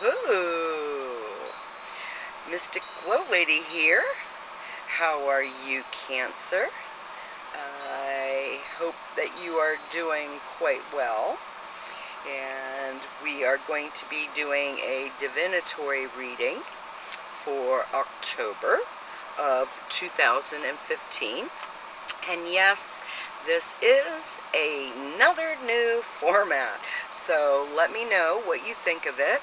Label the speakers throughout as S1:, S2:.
S1: Woohoo! Mystic Glow Lady here. How are you, Cancer? I hope that you are doing quite well. And we are going to be doing a divinatory reading for October of 2015. And yes, this is another new format, so let me know what you think of it.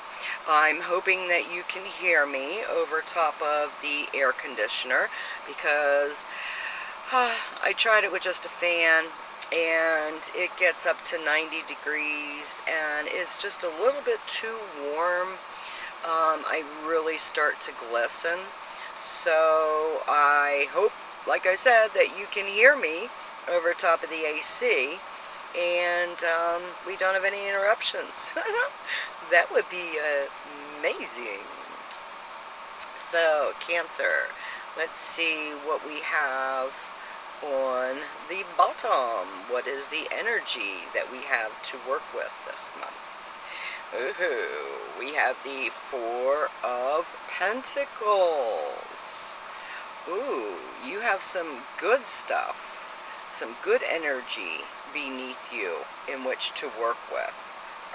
S1: I'm hoping that you can hear me over top of the air conditioner because I tried it with just a fan and it gets up to 90 degrees and it's just a little bit too warm. I really start to glisten, so I hope, like I said, that you can hear me over top of the AC and we don't have any interruptions. That would be amazing. So, Cancer, let's see what we have on the bottom. What is the energy that we have to work with this month? Ooh, we have the Four of Pentacles. Ooh, you have some good stuff, some good energy beneath you in which to work with.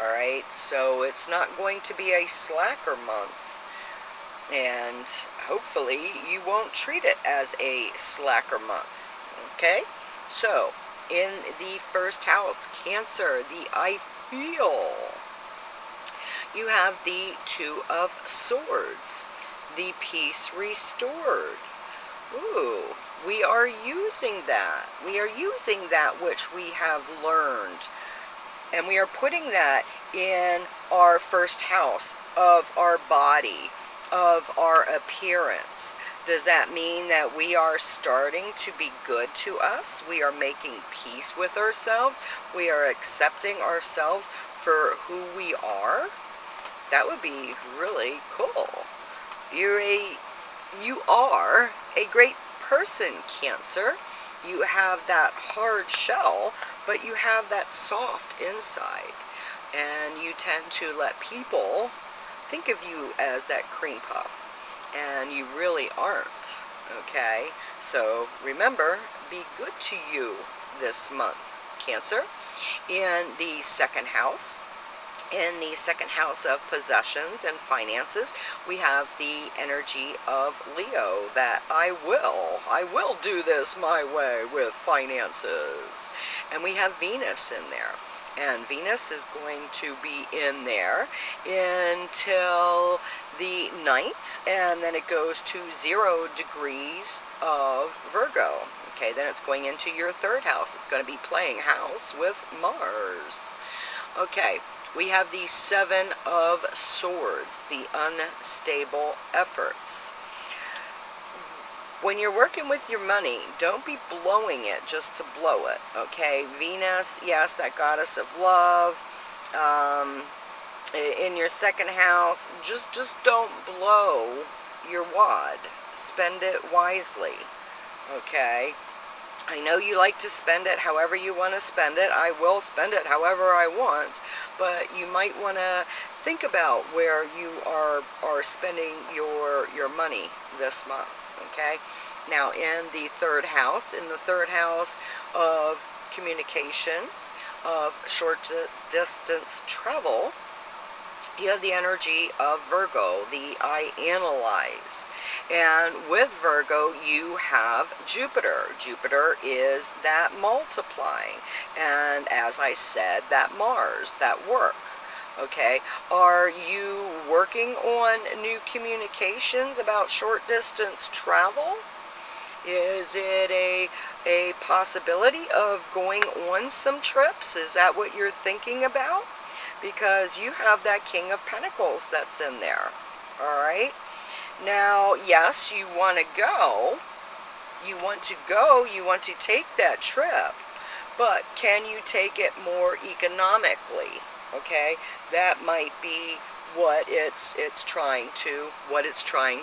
S1: Alright, so it's not going to be a slacker month, and hopefully you won't treat it as a slacker month. Okay, so in the first house, Cancer, the I feel, you have the Two of Swords, the Peace Restored. Ooh, we are using that. We are using that which we have learned. And we are putting that in our first house of our body, of our appearance. Does that mean that we are starting to be good to us? We are making peace with ourselves. We are accepting ourselves for who we are? That would be really cool. You are a great person, Cancer. You have that hard shell, but you have that soft inside. And you tend to let people think of you as that cream puff. And you really aren't. Okay? So remember, be good to you this month, Cancer. In the second house, of possessions and finances, we have the energy of Leo, that I will do this my way with finances. And we have Venus in there. And Venus is going to be in there until the 9th, and then it goes to 0 degrees of Virgo. Okay, then it's going into your third house. It's going to be playing house with Mars. Okay, we have the Seven of Swords, the unstable efforts. When you're working with your money, don't be blowing it just to blow it, okay? Venus, yes, that goddess of love, in your second house, just don't blow your wad. Spend it wisely, okay? I know you like to spend it however you want to spend it. I will spend it however I want, but you might want to think about where you are spending your money this month. Okay, now in the third house of communications, of short distance travel, you have the energy of Virgo, the I analyze. And with Virgo, you have Jupiter. Jupiter is that multiplying. And as I said, that Mars, that work. Okay, are you working on new communications about short distance travel? Is it a possibility of going on some trips? Is that what you're thinking about? Because you have that King of Pentacles that's in there. Alright? Now, yes, you want to go. You want to take that trip. But can you take it more economically? Okay, that might be what it's trying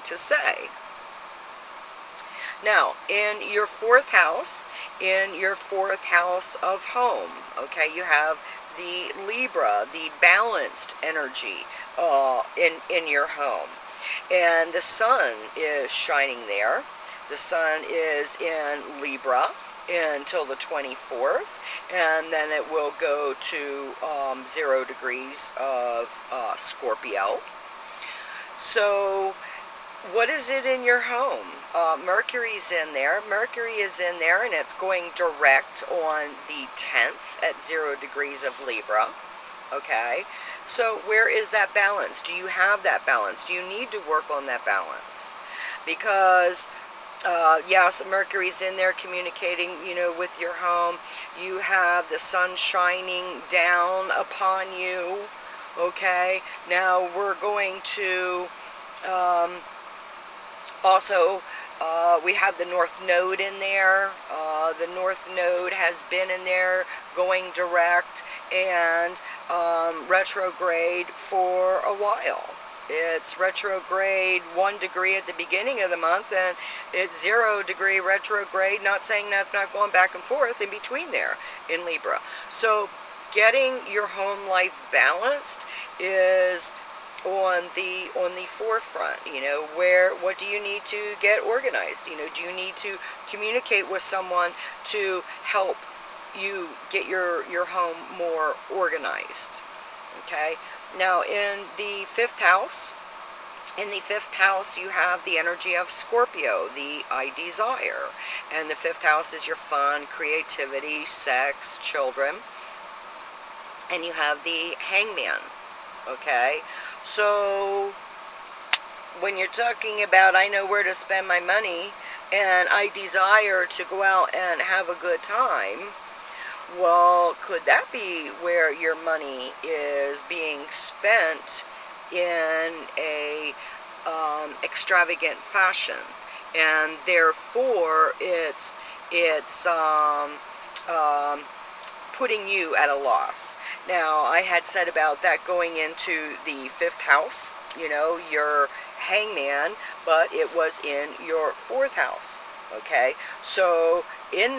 S1: to say. Now, in your fourth house of home, okay, you have the Libra, the balanced energy in your home. And the sun is shining there. The sun is in Libra until the 24th, and then it will go to 0 degrees of Scorpio. So what is it in your home? Mercury's in there. Mercury is in there, and it's going direct on the 10th at 0 degrees of Libra. Okay, so where is that balance? Do you have that balance? Do you need to work on that balance? Because yes, Mercury's in there communicating, with your home. You have the sun shining down upon you. Okay, now we're going to also, we have the North Node in there. The North Node has been in there going direct and retrograde for a while. It's retrograde 1 degree at the beginning of the month, and it's 0 degree retrograde, not saying that's not going back and forth in between there in Libra. So getting your home life balanced is on the forefront. What do you need to get organized? Do you need to communicate with someone to help you get your home more organized? Okay, now in the fifth house, you have the energy of Scorpio, the I desire, and the fifth house is your fun, creativity, sex, children, and you have the Hangman. Okay, so when you're talking about I know where to spend my money and I desire to go out and have a good time, well, could that be where your money is being spent in a extravagant fashion, and therefore it's putting you at a loss? Now, I had said about that going into the fifth house, your Hangman, but it was in your fourth house. Okay, so in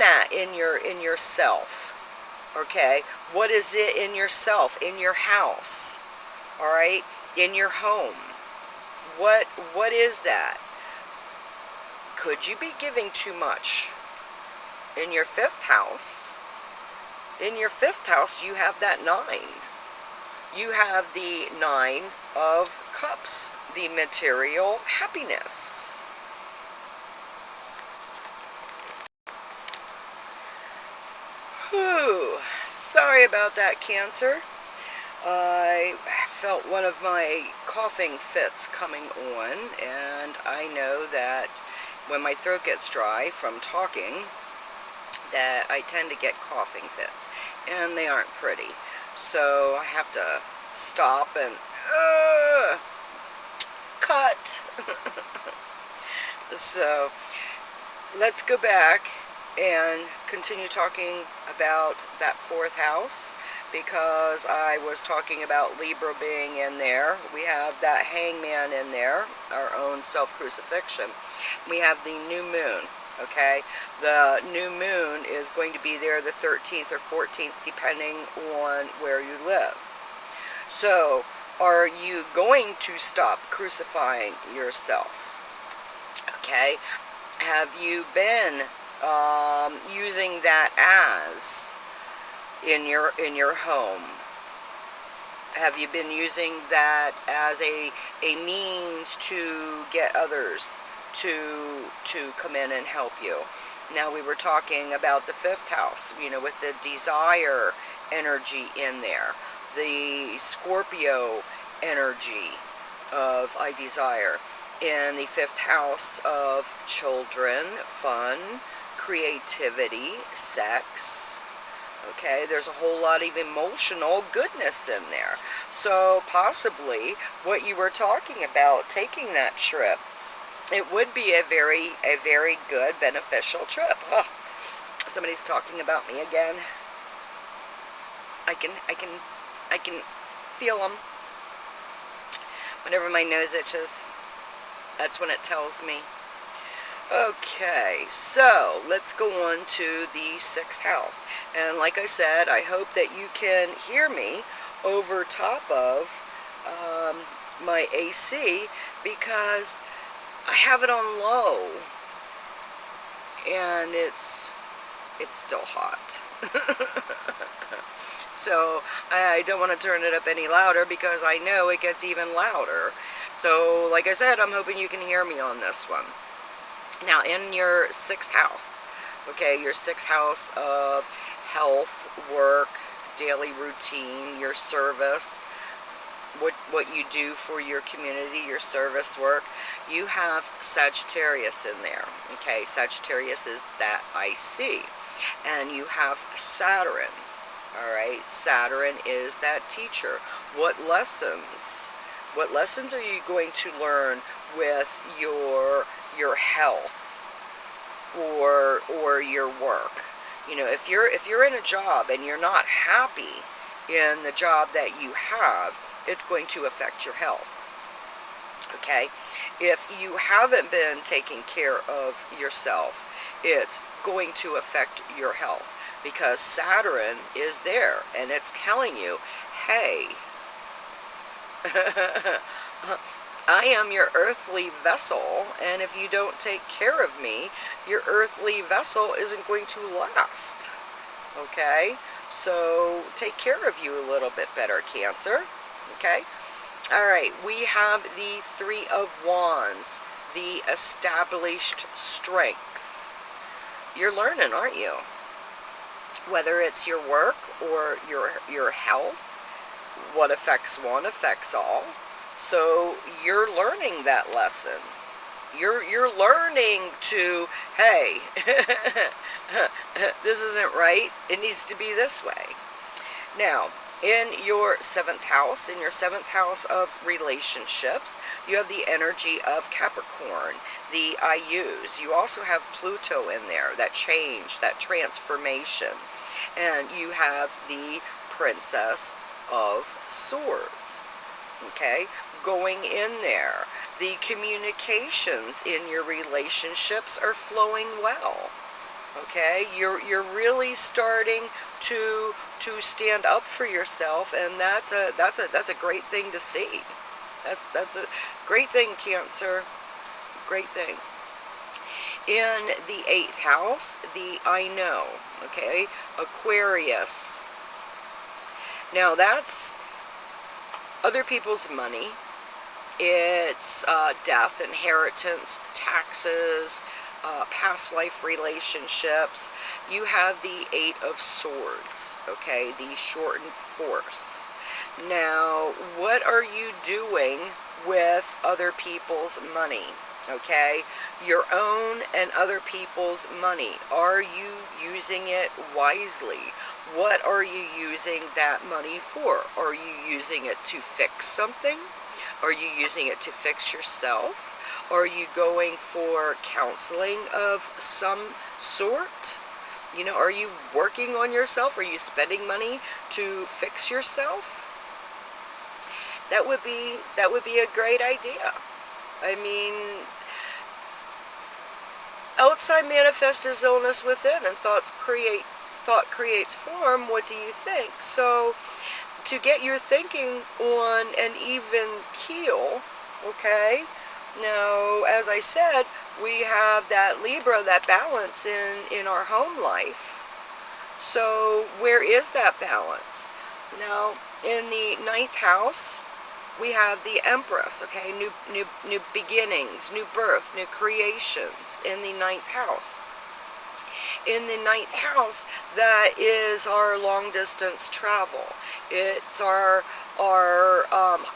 S1: yourself. Okay, what is it in yourself, in your house? All right, in your home. What is that? Could you be giving too much? In your fifth house. In your fifth house, you have that 9. You have the 9 of Cups, the material happiness. Whew. Sorry about that, Cancer. I felt one of my coughing fits coming on, and I know that when my throat gets dry from talking, that I tend to get coughing fits, and they aren't pretty. So I have to stop and cut. So let's go back and continue talking about that fourth house, because I was talking about Libra being in there. We have that Hangman in there, our own self-crucifixion. We have the new moon. Okay, the new moon is going to be there the 13th or 14th, depending on where you live. So, are you going to stop crucifying yourself? Okay, have you been using that as in your home? Have you been using that as a means to get others to come in and help you? Now, we were talking about the fifth house, with the desire energy in there, the Scorpio energy of I desire, in the fifth house of children, fun, creativity, sex. Okay, there's a whole lot of emotional goodness in there. So possibly what you were talking about, taking that trip, it would be a very good, beneficial trip. Oh, somebody's talking about me again. I can feel them. Whenever my nose itches, that's when it tells me. Okay, so let's go on to the sixth house. And like I said, I hope that you can hear me over top of my AC because I have it on low, and it's still hot. So I don't want to turn it up any louder because I know it gets even louder. So like I said, I'm hoping you can hear me on this one. Now in your 6th house, okay, your 6th house of health, work, daily routine, your service, what you do for your community, your service work, you have Sagittarius in there. Okay, Sagittarius is that IC. And you have Saturn. All right, Saturn is that teacher. What lessons are you going to learn with your health or your work? You know, if you're in a job and you're not happy in the job that you have, it's going to affect your health. Okay, if you haven't been taking care of yourself, it's going to affect your health, because Saturn is there and it's telling you, hey, I am your earthly vessel, and if you don't take care of me, your earthly vessel isn't going to last. Okay, so take care of you a little bit better, Cancer. Okay, all right, we have the 3 of Wands, the established strength. You're learning, aren't you? Whether it's your work or your health, what affects one affects all. So you're learning that lesson. You're learning to, hey, this isn't right. It needs to be this way. Now, in your 7th house, in your 7th house of relationships, you have the energy of Capricorn, the IUs. You also have Pluto in there, that change, that transformation. And you have the Princess of Swords, okay, going in there. The communications in your relationships are flowing well. Okay, you're really starting to stand up for yourself, and that's a great thing to see. That's a great thing, Cancer. Great thing. In the 8th house, the I know, okay, Aquarius. Now that's other people's money. It's death, inheritance, taxes, past life relationships. You have the 8 of Swords, okay, the shortened force. Now, what are you doing with other people's money? Okay, your own and other people's money. Are you using it wisely? What are you using that money for? Are you using it to fix something? Are you using it to fix yourself? Are you going for counseling of some sort? You know, are you working on yourself? Are you spending money to fix yourself? That would be a great idea. I mean, outside manifest is illness within, and thought creates form. What do you think? So to get your thinking on an even keel, okay? Now, as I said, we have that Libra, that balance in our home life. So where is that balance? Now, in the 9th house, we have the Empress, okay? New beginnings, new birth, new creations in the 9th house. In the 9th house, that is our long distance travel. It's our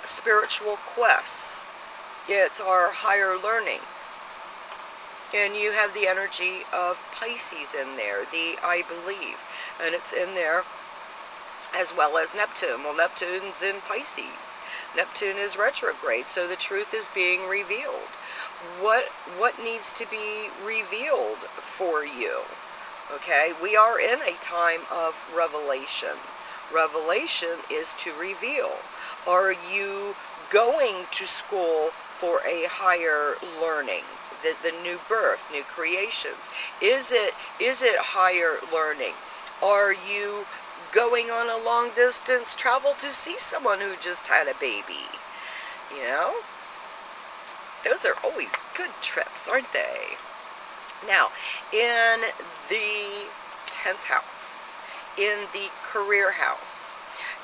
S1: spiritual quests. It's our higher learning. And you have the energy of Pisces in there, the I believe. And it's in there as well as Neptune. Well, Neptune's in Pisces. Neptune is retrograde, so the truth is being revealed. What needs to be revealed for you? Okay, we are in a time of revelation. Revelation is to reveal. Are you going to school for a higher learning? The new birth, new creations. Is it higher learning? Are you going on a long distance travel to see someone who just had a baby. You know? Those are always good trips, aren't they? Now, in the 10th house, in the career house,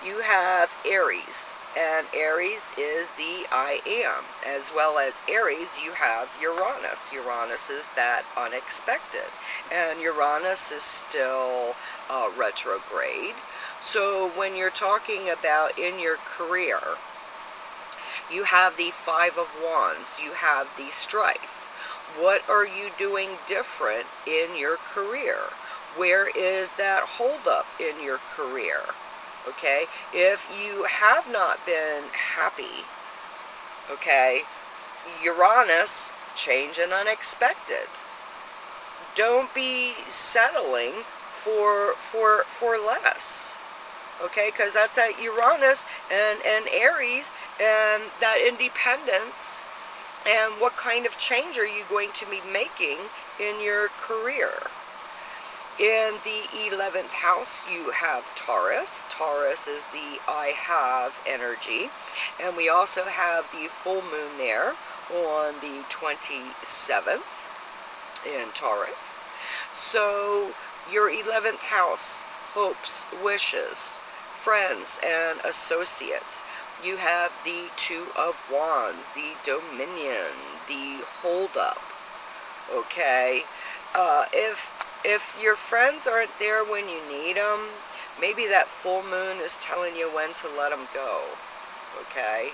S1: you have Aries, and Aries is the I am. As well as Aries, you have Uranus. Uranus is that unexpected, and Uranus is still retrograde. So when you're talking about in your career, you have the Five of Wands, you have the strife. What are you doing different in your career? Where is that holdup in your career? Okay, if you have not been happy, okay, Uranus, change and unexpected. Don't be settling for less. Okay, because that's at Uranus and Aries, and that independence, and what kind of change are you going to be making in your career? In the 11th house, you have Taurus. Taurus is the I have energy, and we also have the full moon there on the 27th in Taurus. So your 11th house, hopes, wishes, friends, and associates. You have the Two of Wands, the Dominion, the Hold-Up. Okay, if your friends aren't there when you need them, maybe that full moon is telling you when to let them go. Okay,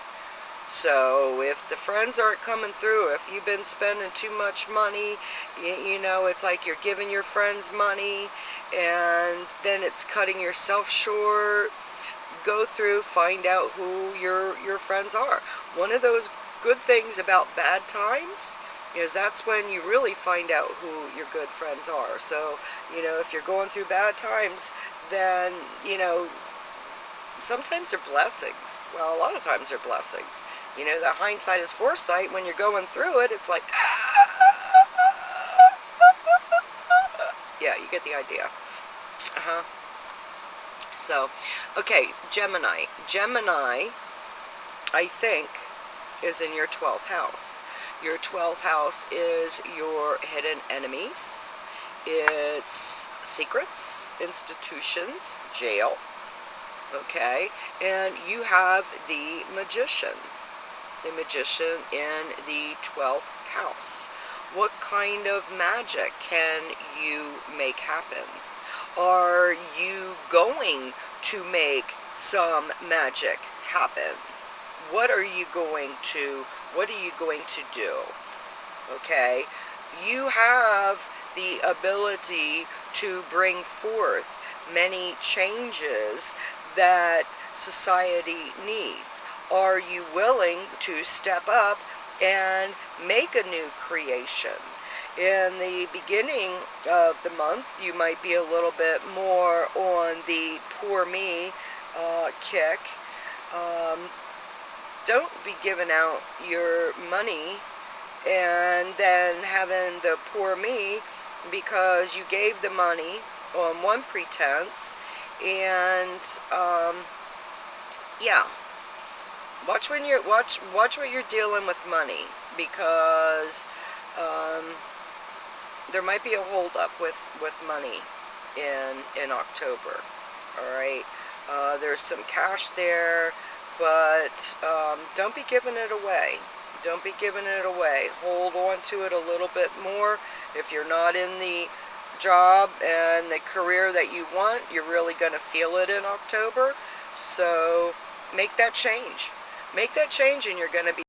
S1: so if the friends aren't coming through, if you've been spending too much money, you know, it's like you're giving your friends money and then it's cutting yourself short. Go through, find out who your friends are. One of those good things about bad times is that's when you really find out who your good friends are. So, you know, if you're going through bad times, then, you know, sometimes they're blessings. Well, a lot of times they're blessings. You know, that hindsight is foresight. When you're going through it, it's like, yeah, you get the idea. So, okay, Gemini. Gemini, I think, is in your 12th house. Your 12th house is your hidden enemies. It's secrets, institutions, jail. Okay, and you have the Magician. The Magician in the 12th house. What kind of magic can you make happen? Are you going to make some magic happen? What are you going to do? Okay, you have the ability to bring forth many changes that society needs. Are you willing to step up and make a new creation? In the beginning of the month, you might be a little bit more on the poor me kick. Don't be giving out your money and then having the poor me because you gave the money on one pretense, and yeah, watch what you're dealing with money, because there might be a holdup with money in October. All right, there's some cash there, but don't be giving it away. Don't be giving it away. Hold on to it a little bit more. If you're not in the job and the career that you want, you're really going to feel it in October. So make that change. Make that change and you're going to be